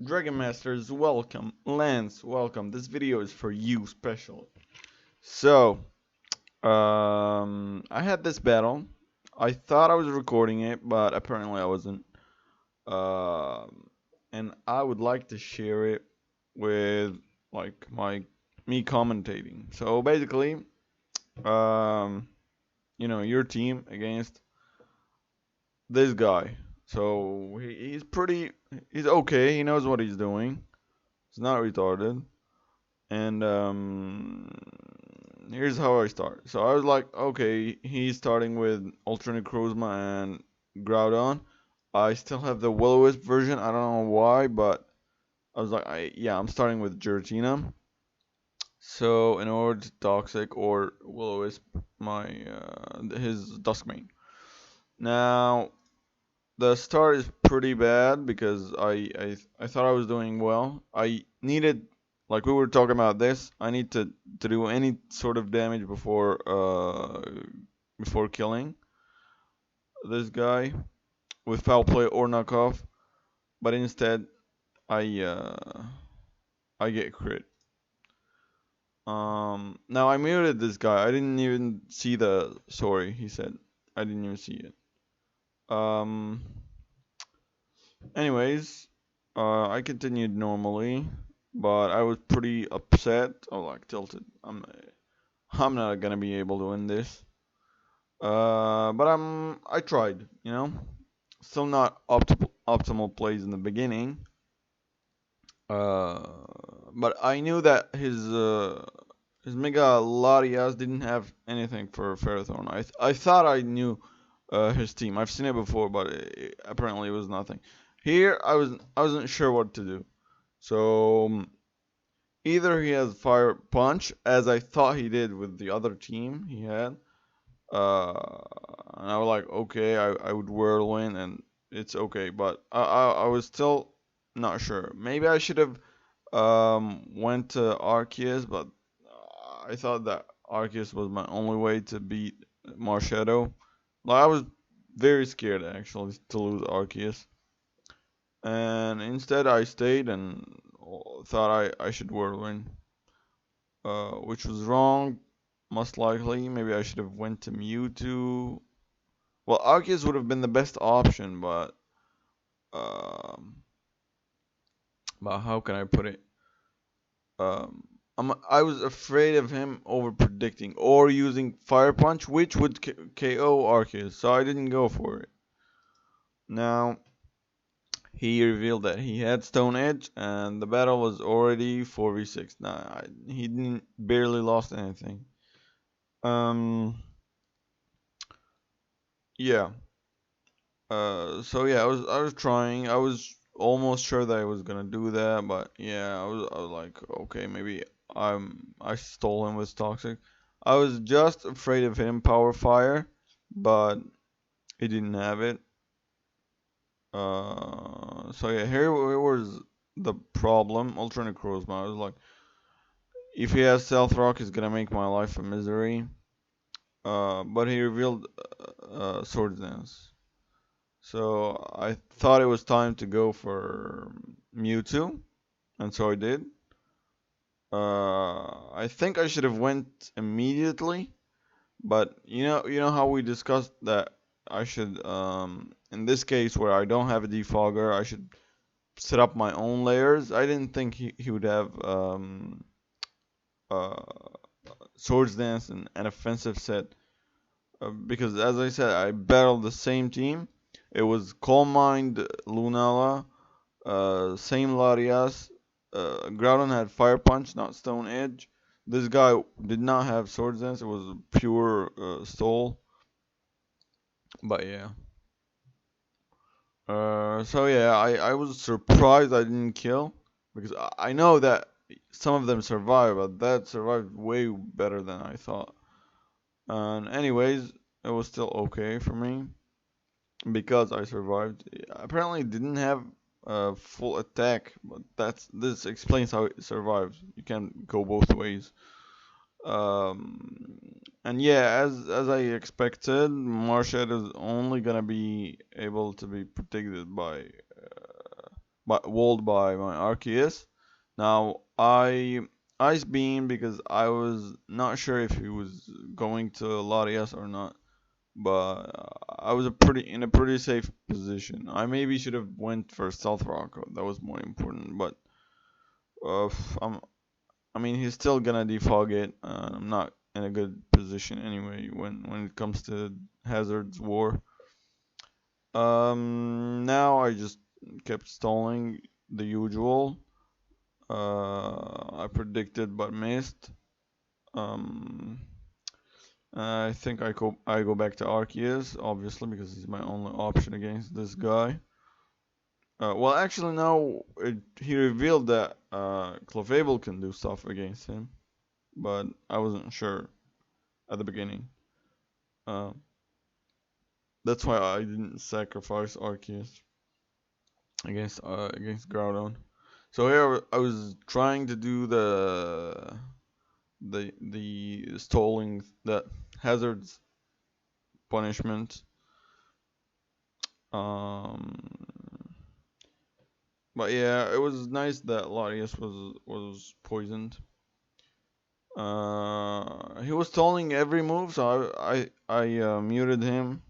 Dragon Masters, welcome. Lance, welcome. This video is for you, special. So, I had this battle. I thought I was recording it, but apparently I wasn't. And I would like to share it with like me commentating. So basically, um, your team against this guy. So he's okay. He knows what he's doing. He's not retarded. And here's how I start. So I was like, okay, he's starting with alternate Chroma and Groudon. I still have the Will-O-Wisp version. I don't know why, but I was like, yeah, I'm starting with Giratina. So in order to Toxic or Will-O-Wisp my his Duskmane. Now the start is pretty bad because I thought I was doing well. I needed, like we were talking about this, I need to do any sort of damage before killing this guy with foul play or knockoff. But instead I uh I get crit. Now I muted this guy. I didn't even see the sorry he said. I didn't even see it. Um Anyways, I continued normally, but I was pretty upset. Oh, like tilted. I'm not gonna be able to win this. But I tried. Still not optimal plays in the beginning. Uh, but I knew that his Mega Larias didn't have anything for Ferrothorn. I thought I knew his team. I've seen it before, but apparently it was nothing. Here I wasn't sure what to do. So either he has Fire Punch, as I thought he did with the other team he had, and I was like, okay, I would Whirlwind and it's okay, but I was still not sure. Maybe I should have went to Arceus, but I thought that Arceus was my only way to beat Marshadow. Like I was very scared actually to lose Arceus, and instead I stayed and thought I should Whirlwind, which was wrong. Most likely, maybe I should have went to Mewtwo. Well, Arceus would have been the best option, um, but how can I put it? Um, I was afraid of him over predicting or using Fire Punch, which would KO Arceus, so I didn't go for it. Now he revealed that he had Stone Edge, and the battle was already 4v6. Nah, he didn't barely lost anything. Um, yeah. So yeah, I was trying. I was almost sure that I was gonna do that, but yeah, I was like, okay, maybe I stole him with toxic. I was just afraid of him power fire, but he didn't have it. So yeah, here was the problem. Alternate Crossbow. I was like, if he has Stealth Rock, it's gonna make my life a misery. But he revealed Sword Dance. So I thought it was time to go for Mewtwo, and so I did. I think I should have went immediately, but you know how we discussed that I should, in this case where I don't have a defogger, I should set up my own layers. I didn't think he would have uh, Swords Dance and offensive set, because as I said, I battled the same team. It was Calm Mind, Lunala, same Larias. Groudon had Fire Punch, not Stone Edge. This guy did not have Sword Dance. It was pure Soul. But yeah. So yeah, I was surprised I didn't kill because I know that some of them survived, but that survived way better than I thought. And anyways, it was still okay for me because I survived. Apparently, it didn't have full attack, but this explains how it survives. You can go both ways. Um, and yeah, as I expected, Marshad is only gonna be able to be predicted by walled by my Arceus. Now I Ice Beam because I was not sure if he was going to Larias or not, but I was in a pretty safe position. I maybe should have went for Stealth Rock. That was more important, but uh, I'm, I mean he's still gonna defog it. I'm not in a good position anyway when it comes to Hazard's War. Now I just kept stalling the usual. I predicted but missed. Um, I think I go back to Arceus, obviously, because he's my only option against this guy. Well, actually, now he revealed that Clefable can do stuff against him, but I wasn't sure at the beginning. Uh, that's why I didn't sacrifice Arceus against Groudon. So here I was trying to do the stalling that hazards punishment. Um, but yeah, it was nice that Larius was poisoned. He was stalling every move, so I muted him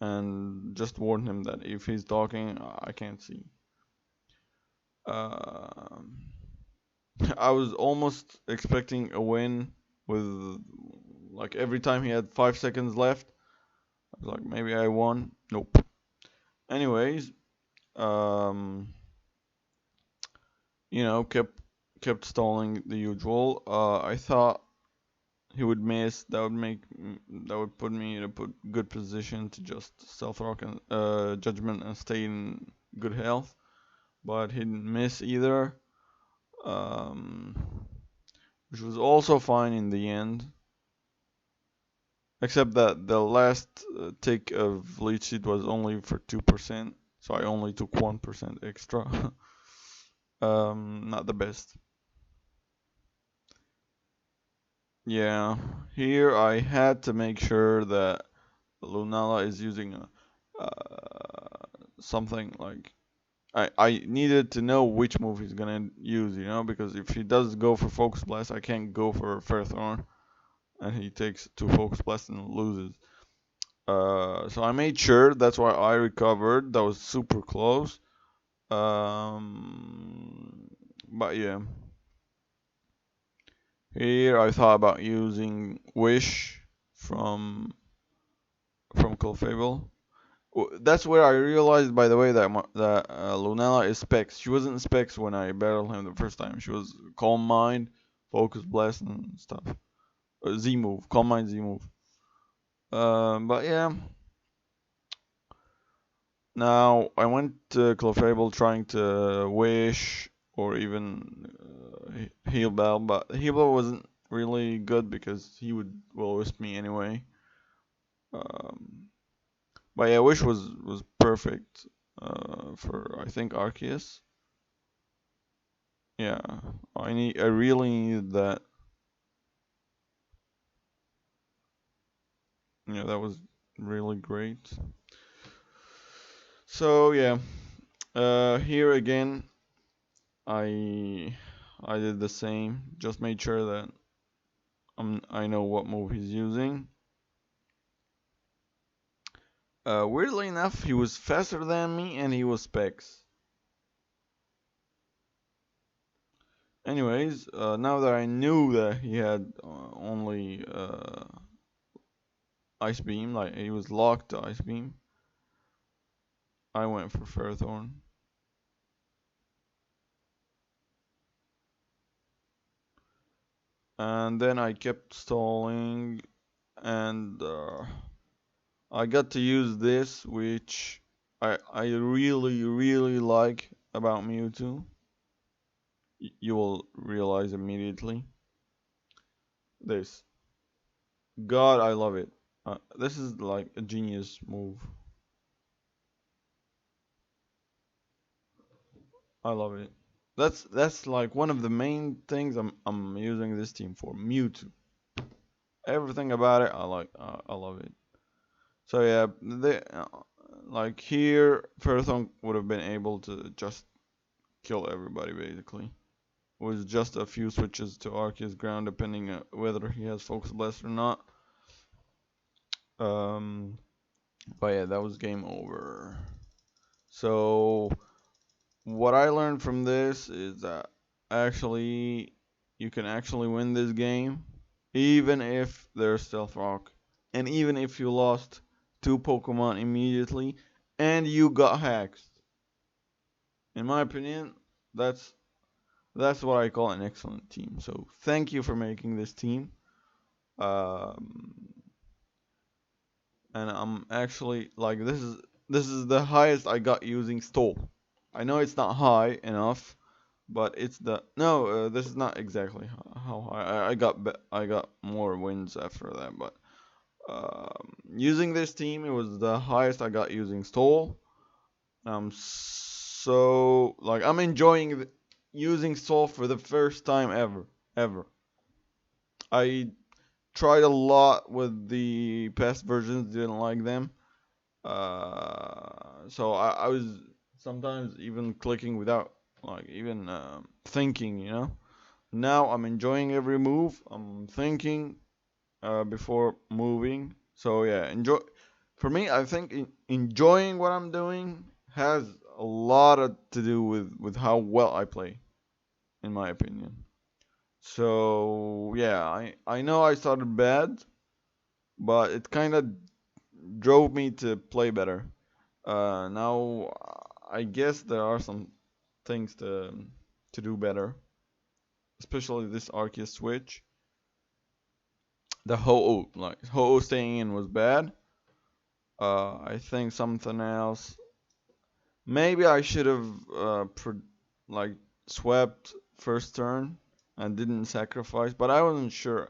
and just warned him that if he's talking, I can't see. Um, I was almost expecting a win with like every time he had 5 seconds left. I was like, maybe I won. Nope. Anyways, um, kept stalling the usual. I thought he would miss. That would put me in a good position to just stealth rock and judgment and stay in good health. But he didn't miss either. Um, which was also fine in the end. Except that the last tick of leech seed was only for 2%, so I only took 1% extra. Not the best. Yeah, here I had to make sure that Lunala is using something like I needed to know which move he's gonna use, because if he does go for Focus Blast, I can't go for Ferrothorn, and he takes 2 Focus Blast and loses. So I made sure. That's why I recovered. That was super close. But yeah, here I thought about using Wish from Clefable. That's where I realized, by the way, that Lunella is Specs. She wasn't Specs when I battled him the first time. She was Calm Mind, Focus Blast, and stuff. Z move, Calm Mind Z move. But yeah. Now I went to Clefable trying to Wish or even Heal Bell, but Heal Bell wasn't really good because he would will wisp me anyway. Um, but yeah, Wish was perfect for I think Arceus. Yeah, I really needed that. Yeah, that was really great. So yeah, here again, I I did the same. Just made sure that I know what move he's using. Weirdly enough, he was faster than me and he was specs. Anyways, now that I knew that he had only Ice Beam, like he was locked to Ice Beam, I went for Ferrothorn. And then I kept stalling, and I got to use this, which I really like about Mewtwo. You will realize immediately. This. God, I love it. This is like a genius move. I love it. That's like one of the main things I'm using this team for. Mewtwo. Everything about it, I like. I love it. So yeah, like here, Ferrothorn would have been able to just kill everybody basically. With just a few switches to Arceus ground, depending on whether he has Focus Blast or not. Um, but yeah, that was game over. So what I learned from this is that actually you can actually win this game, even if there's Stealth Rock, and even if you lost two Pokemon immediately and you got hacks. In my opinion, that's that's what I call an excellent team. So thank you for making this team. Um, and I'm actually like this is the highest I got using stall. I know it's not high enough, but it's the no. This is not exactly how high. I got more wins after that, but using this team, it was the highest I got using stall. So like I'm enjoying using stall for the first time ever. I tried a lot with the past versions, didn't like them. So I was sometimes even clicking without like even thinking, you know. Now I'm enjoying every move. I'm thinking before moving. So yeah, enjoy. For me, I think enjoying what I'm doing has a lot to do with how well I play, in my opinion. So yeah, I know I started bad, but it kind of drove me to play better. Now I guess there are some things to do better, especially this Arceus switch. The Ho-Oh, like Ho-Oh staying in was bad. I think something else. Maybe I should have like swept first turn and didn't sacrifice, but I wasn't sure.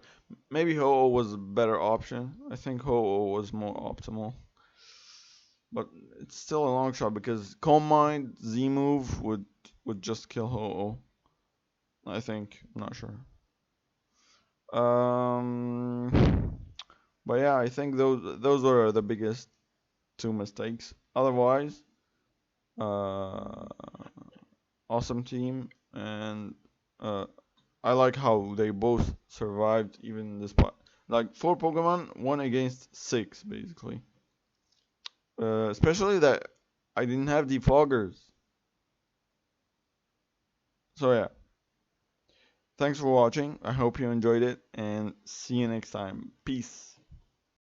Maybe Ho-Oh was a better option. I think Ho-Oh was more optimal. But it's still a long shot because Calm Mind Z move would just kill Ho-Oh. I think. I'm not sure. Um, but yeah, I think those are the biggest two mistakes. Otherwise, uh, awesome team, and uh, I like how they both survived even this part. Like four Pokemon, one against six, basically. Especially that I didn't have defoggers. So yeah, thanks for watching. I hope you enjoyed it, and see you next time. Peace.